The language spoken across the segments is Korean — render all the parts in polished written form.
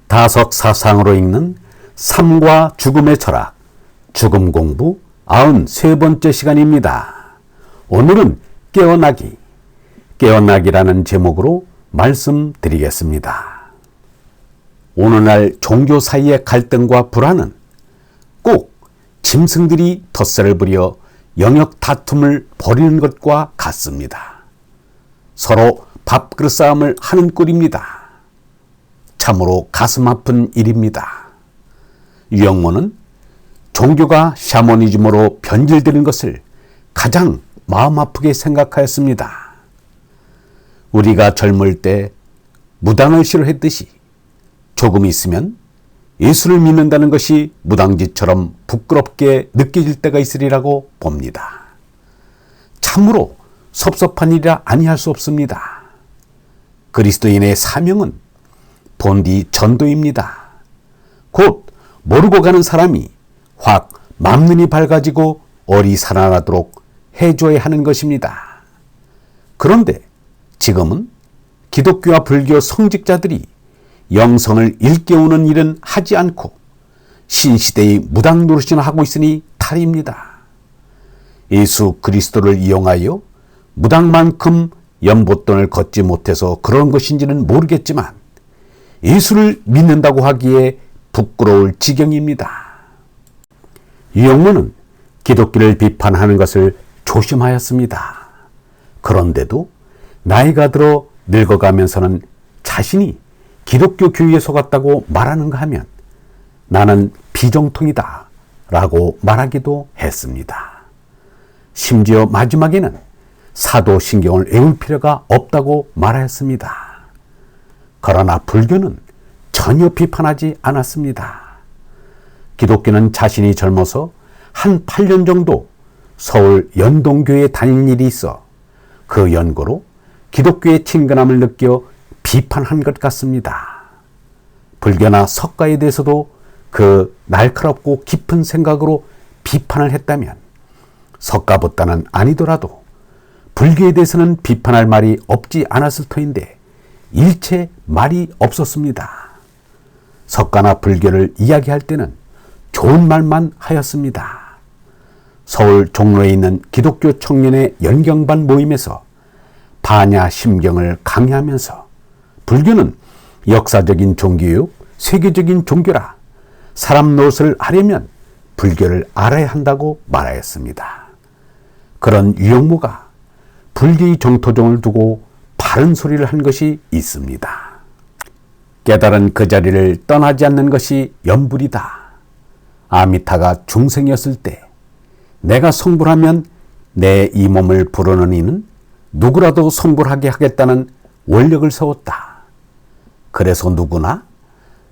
다석 사상으로 읽는 삶과 죽음의 철학, 죽음 공부 93번째 시간입니다. 오늘은 깨어나기, 깨어나기라는 제목으로 말씀드리겠습니다. 오늘날 종교 사이의 갈등과 불안은 꼭 짐승들이 텃세를 부려 영역 다툼을 벌이는 것과 같습니다. 서로 밥그릇 싸움을 하는 꼴입니다. 참으로 가슴 아픈 일입니다. 유영모는 종교가 샤머니즘으로 변질되는 것을 가장 마음 아프게 생각하였습니다. 우리가 젊을 때 무당을 싫어했듯이 조금 있으면 예수를 믿는다는 것이 무당짓처럼 부끄럽게 느껴질 때가 있으리라고 봅니다. 참으로 섭섭한 일이라 아니할 수 없습니다. 그리스도인의 사명은 본디 전도입니다. 곧 모르고 가는 사람이 확 맘눈이 밝아지고 어리살아나도록 해줘야 하는 것입니다. 그런데 지금은 기독교와 불교 성직자들이 영성을 일깨우는 일은 하지 않고 신시대의 무당 노릇이나 하고 있으니 탈입니다. 예수 그리스도를 이용하여 무당만큼 연보돈을 걷지 못해서 그런 것인지는 모르겠지만 예수를 믿는다고 하기에 부끄러울 지경입니다. 유영모는 기독교를 비판하는 것을 조심하였습니다. 그런데도 나이가 들어 늙어가면서는 자신이 기독교 교회에 속았다고 말하는가 하면 나는 비정통이다 라고 말하기도 했습니다. 심지어 마지막에는 사도신경을 외울 필요가 없다고 말하였습니다. 그러나 불교는 전혀 비판하지 않았습니다. 기독교는 자신이 젊어서 한 8년 정도 서울 연동교회에 다닌 일이 있어 그 연고로 기독교의 친근함을 느껴 비판한 것 같습니다. 불교나 석가에 대해서도 그 날카롭고 깊은 생각으로 비판을 했다면 석가보다는 아니더라도 불교에 대해서는 비판할 말이 없지 않았을 터인데 일체 말이 없었습니다. 석가나 불교를 이야기할 때는 좋은 말만 하였습니다. 서울 종로에 있는 기독교 청년의 연경반 모임에서 반야 심경을 강의하면서 불교는 역사적인 종교요 세계적인 종교라 사람 노릇을 하려면 불교를 알아야 한다고 말하였습니다. 그런 유영모가 불교의 정토종을 두고 바른 소리를 한 것이 있습니다. 깨달은 그 자리를 떠나지 않는 것이 연불이다. 아미타가 중생이었을 때 내가 성불하면 내 이 몸을 부르는 이는 누구라도 성불하게 하겠다는 원력을 세웠다. 그래서 누구나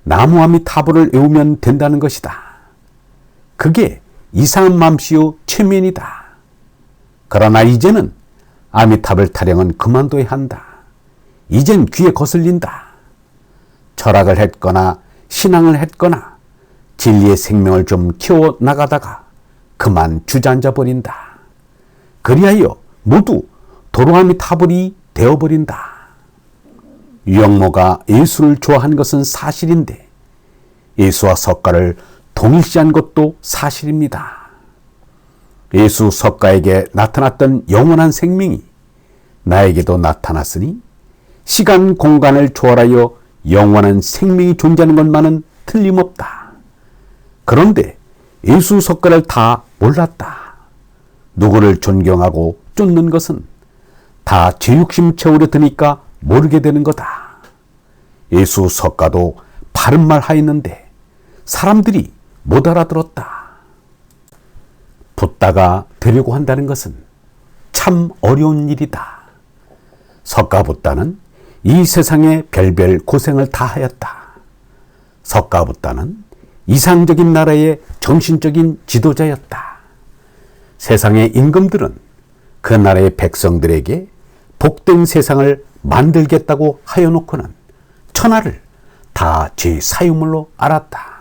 나무아미타불을 외우면 된다는 것이다. 그게 이상한 맘씨요 최면이다. 그러나 이제는 아미타불 타령은 그만둬야 한다. 이젠 귀에 거슬린다. 철학을 했거나 신앙을 했거나 진리의 생명을 좀 키워나가다가 그만 주저앉아 버린다. 그리하여 모두 도로아미타불이 되어버린다. 유영모가 예수를 좋아한 것은 사실인데 예수와 석가를 동일시한 것도 사실입니다. 예수 석가에게 나타났던 영원한 생명이 나에게도 나타났으니 시간 공간을 초월하여 영원한 생명이 존재하는 것만은 틀림없다. 그런데 예수 석가를 다 몰랐다. 누구를 존경하고 쫓는 것은 다 죄욕심 채우려 드니까 모르게 되는 거다. 예수 석가도 바른 말 하였는데 사람들이 못 알아들었다. 붓다가 되려고 한다는 것은 참 어려운 일이다. 석가붓다는 이 세상에 별별 고생을 다 하였다. 석가붓다는 이상적인 나라의 정신적인 지도자였다. 세상의 임금들은 그 나라의 백성들에게 복된 세상을 만들겠다고 하여놓고는 천하를 다 죄 사유물로 알았다.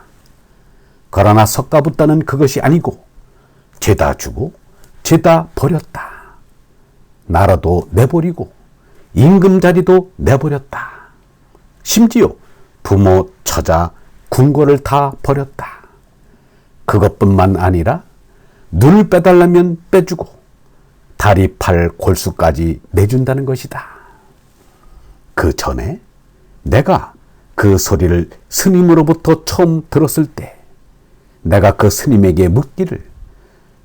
그러나 석가붓다는 그것이 아니고 죄다 주고 죄다 버렸다. 나라도 내버리고 임금 자리도 내버렸다. 심지어 부모, 처자, 궁궐을 다 버렸다. 그것뿐만 아니라 눈을 빼달라면 빼주고 다리, 팔, 골수까지 내준다는 것이다. 그 전에 내가 그 소리를 스님으로부터 처음 들었을 때 내가 그 스님에게 묻기를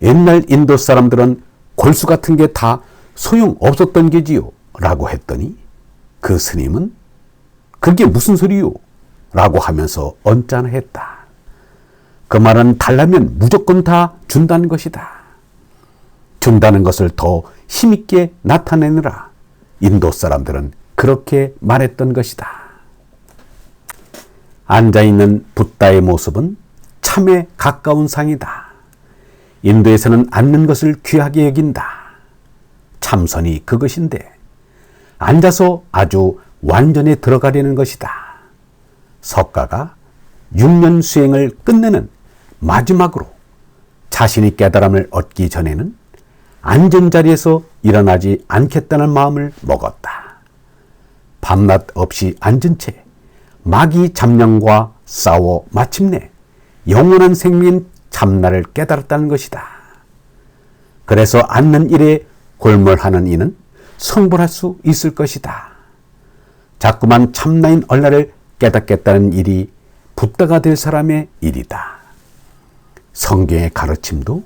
옛날 인도 사람들은 골수 같은 게 다 소용없었던 게지요 라고 했더니 그 스님은 그게 무슨 소리요? 라고 하면서 언짢아했다. 그 말은 달라면 무조건 다 준다는 것이다. 준다는 것을 더 힘있게 나타내느라 인도 사람들은 그렇게 말했던 것이다. 앉아있는 붓다의 모습은 참에 가까운 상이다. 인도에서는 앉는 것을 귀하게 여긴다. 참선이 그것인데 앉아서 아주 완전히 들어가려는 것이다. 석가가 6년 수행을 끝내는 마지막으로 자신이 깨달음을 얻기 전에는 앉은 자리에서 일어나지 않겠다는 마음을 먹었다. 밤낮 없이 앉은 채 마귀 잡념과 싸워 마침내 영원한 생명인 참나를 깨달았다는 것이다. 그래서 앉는 일에 골몰하는 이는 성불할 수 있을 것이다. 자꾸만 참나인 얼라를 깨닫겠다는 일이 붓다가 될 사람의 일이다. 성경의 가르침도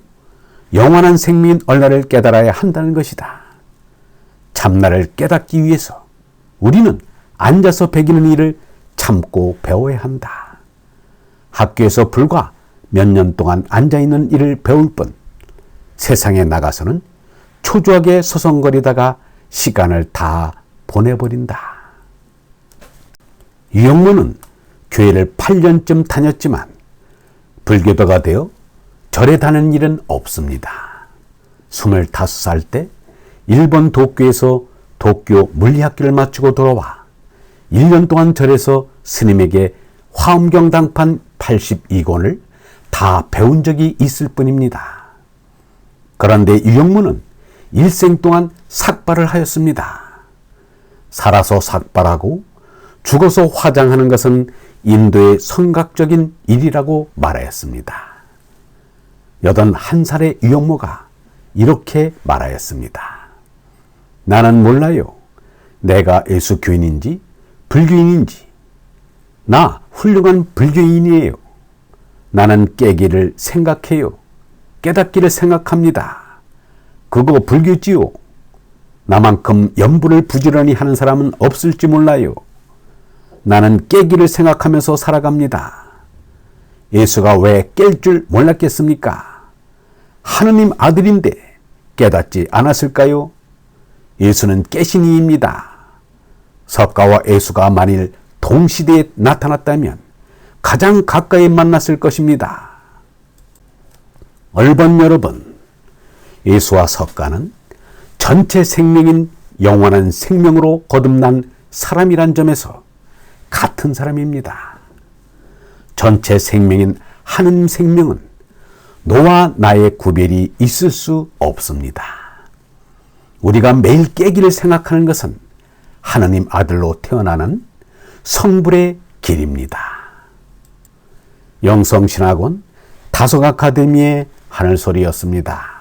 영원한 생명인 얼라를 깨달아야 한다는 것이다. 참나를 깨닫기 위해서 우리는 앉아서 배기는 일을 참고 배워야 한다. 학교에서 불과 몇 년 동안 앉아있는 일을 배울 뿐 세상에 나가서는 초조하게 서성거리다가 시간을 다 보내버린다. 유영모는 교회를 8년쯤 다녔지만 불교도가 되어 절에 다니는 일은 없습니다. 25살 때 일본 도쿄에서 도쿄 물리학교를 마치고 돌아와 1년 동안 절에서 스님에게 화엄경 당판 82권을 다 배운 적이 있을 뿐입니다. 그런데 유영모는 일생 동안 삭발을 하였습니다. 살아서 삭발하고 죽어서 화장하는 것은 인도의 성각적인 일이라고 말하였습니다. 81살의 유영모가 이렇게 말하였습니다. 나는 몰라요. 내가 예수교인인지 불교인인지. 나 훌륭한 불교인이에요. 나는 깨기를 생각해요. 깨닫기를 생각합니다. 그거 불교지요. 나만큼 염불을 부지런히 하는 사람은 없을지 몰라요. 나는 깨기를 생각하면서 살아갑니다. 예수가 왜 깰 줄 몰랐겠습니까? 하느님 아들인데 깨닫지 않았을까요? 예수는 깨신 이입니다. 석가와 예수가 만일 동시대에 나타났다면 가장 가까이 만났을 것입니다. 얼번 여러분, 예수와 석가는 전체 생명인 영원한 생명으로 거듭난 사람이란 점에서 같은 사람입니다. 전체 생명인 하느님 생명은 너와 나의 구별이 있을 수 없습니다. 우리가 매일 깨기를 생각하는 것은 하느님 아들로 태어나는 성불의 길입니다. 영성신학원 다속아카데미의 하늘소리였습니다.